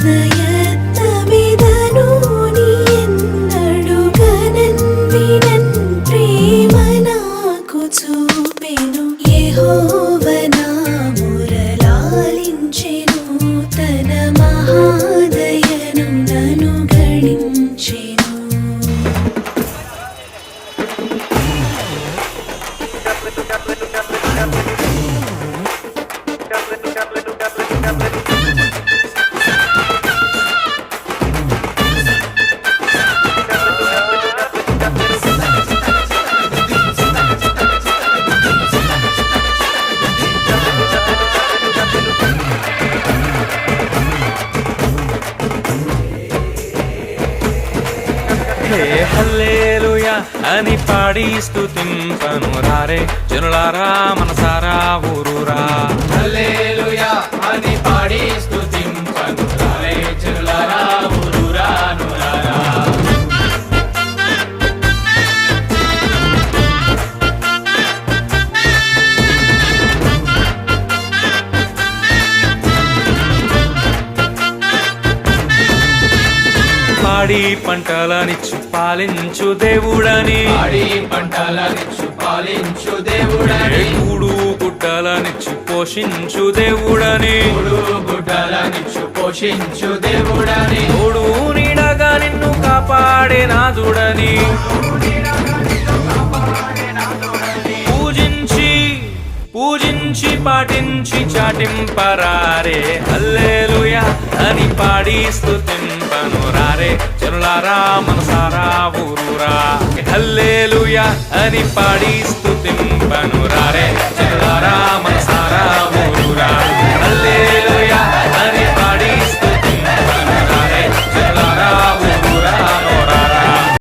ప్రయత్నమిదను నీ ఎన్నడు కనందినన్ ప్రేమ నాకు చూపెను యెహోవ నా మురలాలించెను తన మహాదయను నన్ను గణించెను హే హల్లెలూయా అని పాడి స్తుతింపను రారే జనులారా మనసారా ఊరూరా. హల్లెలూయా అని పాడి స్తుతింపను రారే జనులారా ఊరూరా నురారా. పాడి పంటలనిచ్చు పాలించు దేవుడని, పాడి పంటలనిచ్చు పాలించు దేవుడని, కూడు గుడ్డలనిచ్చు పోషించు దేవుడని, మూడు గుడ్డలనిచ్చు పోషించు దేవుడని, తోడు నీడగా నిన్ను కాపాడే నాదుడని పూజించి పాటించి చాటింపరారే హల్లెలూయా అని పాడి స్తుతింపను రారే జనులారా మనసారా ఊరూరా. హల్లెలూయా అని పాడి స్తుతింపను రా